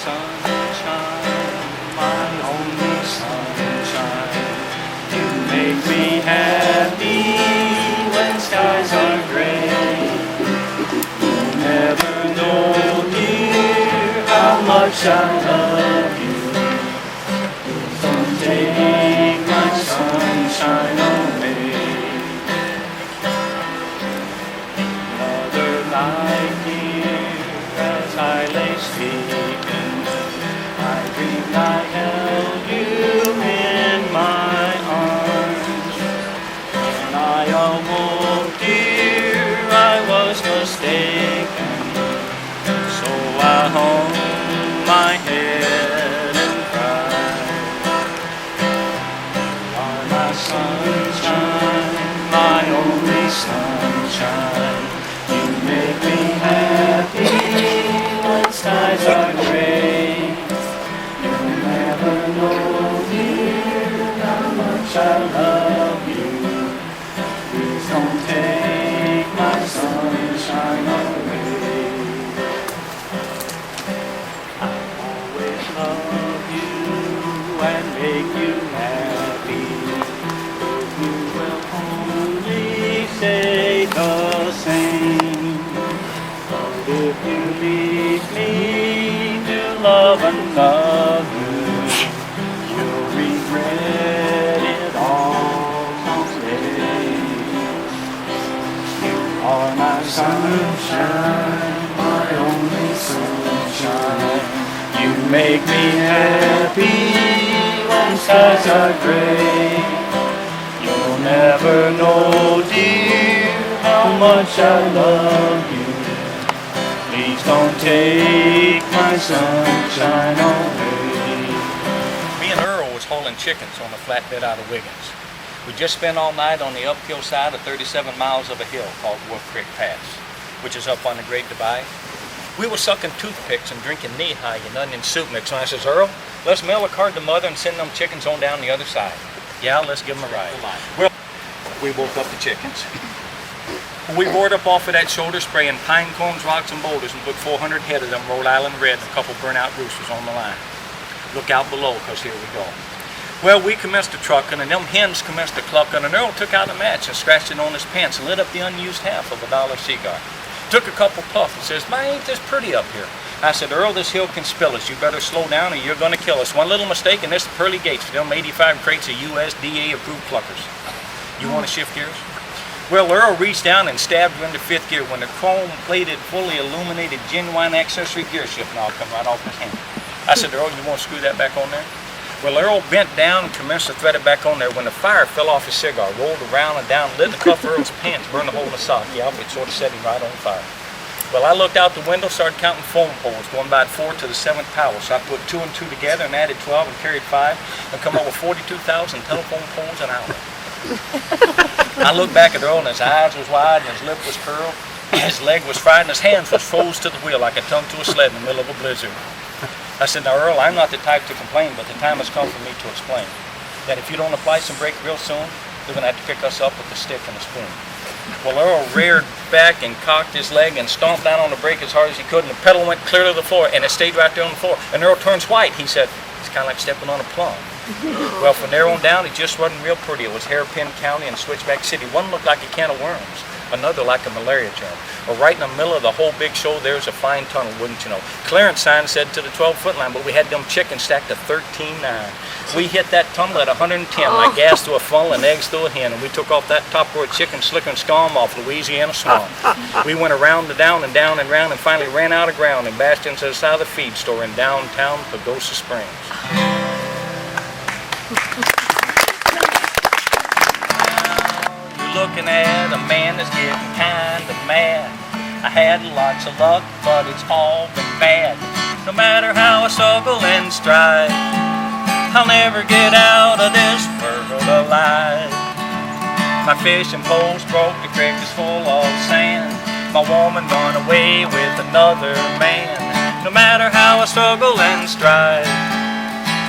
sunshine, my only sunshine. You make me happy when skies are gray. You'll never know, dear, how much I love you. Don't take my sunshine away. Another night here as I lay sleeping, I dreamed I held you in my arms. When I awoke, dear, I was mistaken. So I hung my head and cried. Are my sunshine, my only sunshine. You make me happy when skies are gray. You'll never know, dear, how much I love you. Please don't take my sunshine away. I'll always love you and make you happy. You will only say the same. But if you leave me to love another, you'll regret it all someday. You are my sunshine, my only sunshine. You make me happy when skies are gray. You'll never know, dear, how much I love you. Please don't take my sunshine away. Me and Earl was hauling chickens on a flatbed out of Wiggins. We just spent all night on the uphill side of 37 miles of a hill called Wolf Creek Pass, which is up on the Great Divide. We were sucking toothpicks and drinking knee-high and onion soup mix, and I says, Earl, let's mail a card to Mother and send them chickens on down the other side. Yeah, let's give them a ride. Well, we woke up the chickens. We bored up off of that shoulder spraying pine cones, rocks, and boulders and put 400 head of them Rhode Island red and a couple burnt-out roosters on the line. Look out below, because here we go. Well, we commenced a trucking, and them hens commenced a clucking, and Earl took out a match and scratched it on his pants and lit up the unused half of a dollar cigar. Took a couple puffs and says, "Man, ain't this pretty up here?" I said, "Earl, this hill can spill us. You better slow down or you're going to kill us. One little mistake and this the pearly gates for them 85 crates of USDA-approved pluckers. You want to shift gears?" Well, Earl reached down and stabbed her into fifth gear when the chrome-plated, fully illuminated, genuine accessory gear shift knob come right off his hand. I said, "Earl, you want to screw that back on there?" Well, Earl bent down and commenced to thread it back on there when the fire fell off his cigar, rolled around and down, lit the cuff of Earl's pants, burned the hole in the sock. Yeah, it sort of set him right on fire. Well, I looked out the window, started counting foam poles, going by 4 to the 7th power. So I put 2 and 2 together and added 12 and carried 5 and come up with 42,000 telephone poles an hour. I looked back at Earl and his eyes was wide and his lip was curled. His leg was fried and his hands was froze to the wheel like a tongue to a sled in the middle of a blizzard. I said, "Now, Earl, I'm not the type to complain, but the time has come for me to explain that if you don't apply some brake real soon, they're going to have to pick us up with a stick and a spoon." Well, Earl reared back and cocked his leg and stomped down on the brake as hard as he could, and the pedal went clear to the floor, and it stayed right there on the floor. And Earl turns white. He said, "It's kind of like stepping on a plum." Well, from there on down, it just wasn't real pretty. It was Hairpin County and Switchback City. One looked like a can of worms, another like a malaria germ. Or right in the middle of the whole big show, there's a fine tunnel, wouldn't you know. Clearance sign said to the 12-foot line, but we had them chickens stacked to 13.9. We hit that tunnel at 110, like gas through a funnel and eggs through a hen, and we took off that top row of chicken slicker and scum off Louisiana swamp. We went around and down and down and round and finally ran out of ground in bastions to the side of the feed store in downtown Pagosa Springs. You're looking at a man that's getting kind of mad. I had lots of luck, but it's all been bad. No matter how I struggle and strive, I'll never get out of this world alive. My fishing pole's broke, the creek is full of sand. My woman gone away with another man. No matter how I struggle and strive,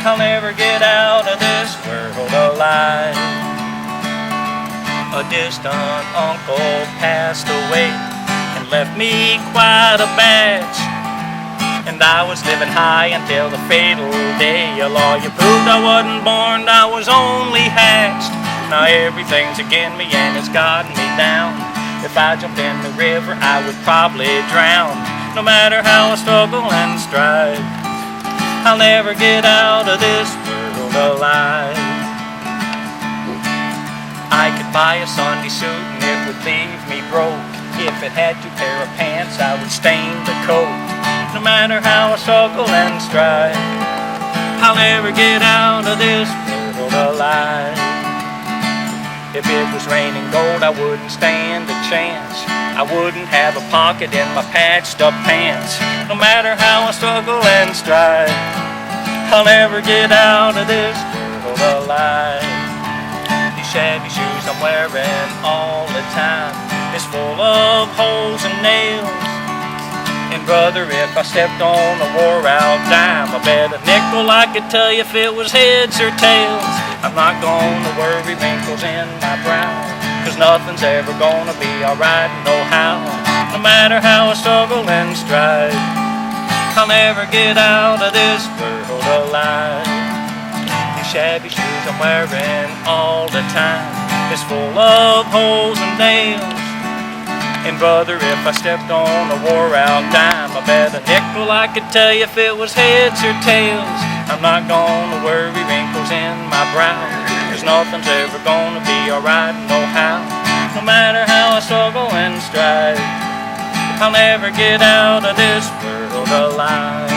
I'll never get out of this world alive. A distant uncle passed away and left me quite a batch. and I was living high until the fatal day. A lawyer proved I wasn't born, I was only hatched. Now everything's against me and it's gotten me down. If I jumped in the river, I would probably drown. No matter how I struggle and strive, I'll never get out of this world alive. I could buy a Sunday suit and it would leave me broke. If it had 2 pair of pants, I would stain the coat. No matter how I struggle and strive, I'll never get out of this world alive. If it was raining gold, I wouldn't stand a chance. I wouldn't have a pocket in my patched up pants. No matter how I struggle and strive, I'll never get out of this world alive. These shabby shoes I'm wearing all the time is full of holes and nails. And brother, if I stepped on a wore-out dime, I bet a nickel I could tell you if it was heads or tails. I'm not gonna worry wrinkles in my brow, 'cause nothing's ever gonna be alright, no how. No matter how I struggle and strive, I'll never get out of this world alive. These shabby shoes I'm wearing all the time is full of holes and nails. And brother, if I stepped on a wore-out dime, I bet a nickel I could tell you if it was heads or tails. I'm not gonna worry wrinkles in my brow, 'cause nothing's ever gonna be alright, no how. No matter how I struggle and strive, I'll never get out of this world alive.